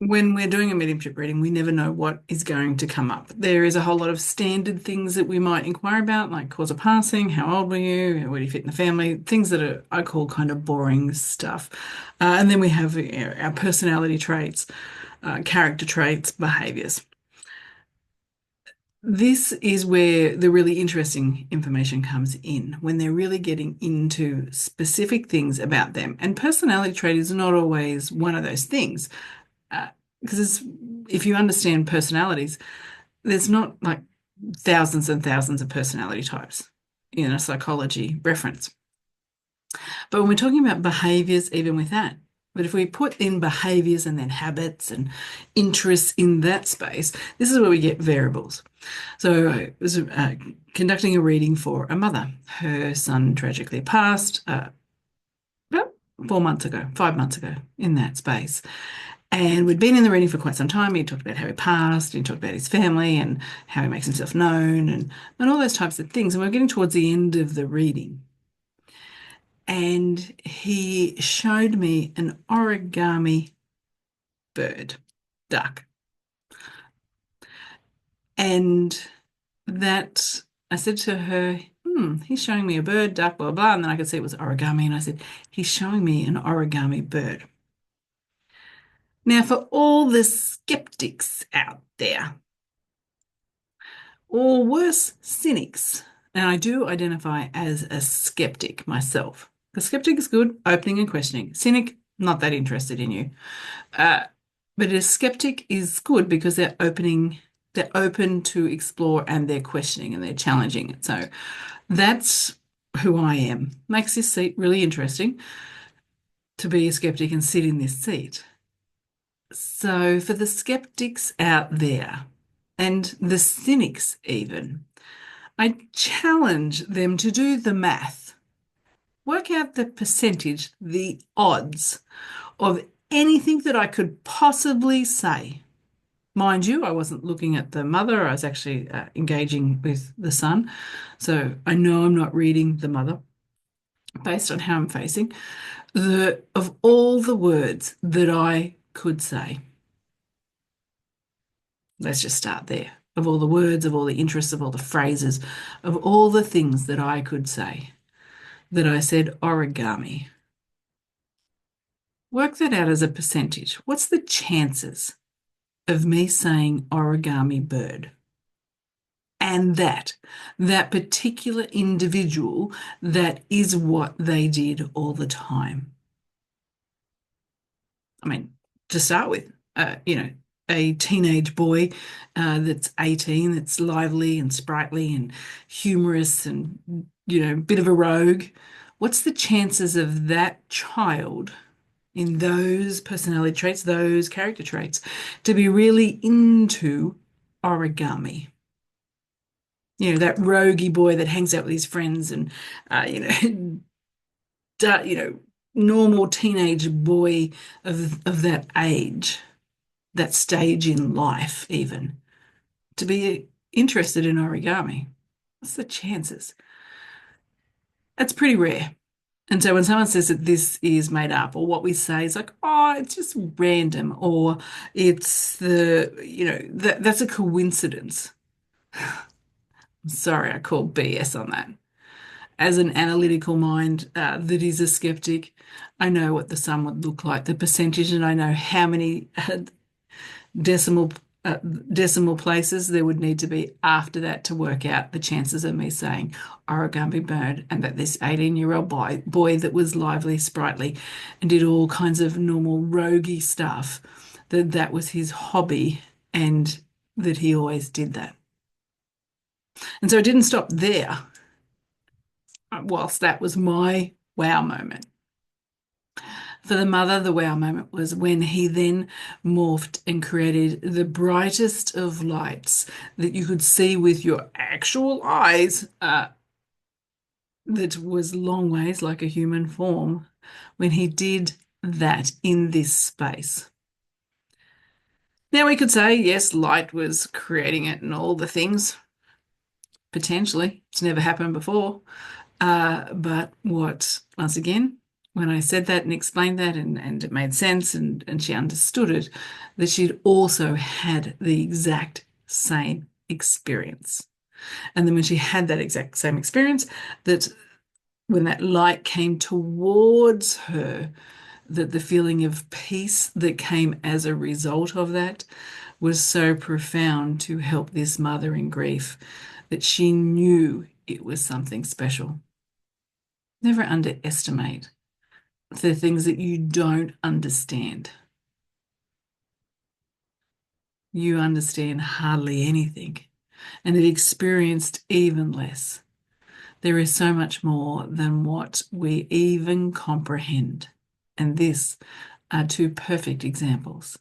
when we're doing a mediumship reading, we never know what is going to come up. There is a whole lot of standard things that we might inquire about, like cause of passing, how old were you, where do you fit in the family, things that are I call kind of boring stuff. And then we have our personality traits, character traits, behaviors. This is where the really interesting information comes in, when they're really getting into specific things about them. And personality trait is not always one of those things. Because if you understand personalities, there's not like thousands and thousands of personality types in a psychology reference. But when we're talking about behaviors, even with that, but if we put in behaviors and then habits and interests in that space, this is where we get variables. So I was conducting a reading for a mother. Her son tragically passed about 4 months ago, 5 months ago, in that space. And we'd been in the reading for quite some time. He talked about how he passed, he talked about his family and how he makes himself known and all those types of things. And we we're getting towards the end of the reading. And he showed me an origami bird, duck. And that I said to her, he's showing me a bird, duck, blah, blah. And then I could see it was origami. And I said, he's showing me an origami bird. Now, for all the skeptics out there, or worse, cynics. And I do identify as a skeptic myself. The skeptic is good, opening and questioning. Cynic, not that interested in you. Uh, but a skeptic is good because they're open to explore and they're questioning and they're challenging it. So that's who I am. Makes this seat really interesting to be a skeptic and sit in this seat. So for the skeptics out there, and the cynics even, I challenge them to do the math, work out the percentage, the odds of anything that I could possibly say. Mind you, I wasn't looking at the mother, I was actually engaging with the son. So I know I'm not reading the mother based on how I'm facing. Of all the words that I could say, let's just start there. Of all the words, of all the interests, of all the phrases, of all the things that I could say, that I said origami. Work that out as a percentage. What's the chances of me saying origami bird? And that particular individual, that is what they did all the time. I mean, to start with, a teenage boy that's 18, that's lively and sprightly and humorous and, bit of a rogue. What's the chances of that child in those personality traits, those character traits, to be really into origami? That roguey boy that hangs out with his friends and, uh, you know, normal teenage boy of that age, that stage in life, even to be interested in origami. What's the chances? That's pretty rare. And so when someone says that this is made up, or what we say is like, oh, it's just random, or it's that's a coincidence. Sorry, I call BS on that. As an analytical mind that is a skeptic, I know what the sum would look like, the percentage, and I know how many decimal decimal places there would need to be after that to work out the chances of me saying origami bird, and that this 18-year-old boy that was lively, sprightly, and did all kinds of normal roguey stuff, that was his hobby and that he always did that. And so it didn't stop there, whilst that was my wow moment. For the mother, the wow moment was when he then morphed and created the brightest of lights that you could see with your actual eyes, that was long ways like a human form, when he did that in this space. Now we could say, yes, light was creating it and all the things. Potentially. It's never happened before. But once again, when I said that and explained that and it made sense and she understood it, that she'd also had the exact same experience. And then when she had that exact same experience, that when that light came towards her, that the feeling of peace that came as a result of that was so profound to help this mother in grief that she knew it was something special. Never underestimate the things that you don't understand. You understand hardly anything and have experienced even less. There is so much more than what we even comprehend. And this are two perfect examples.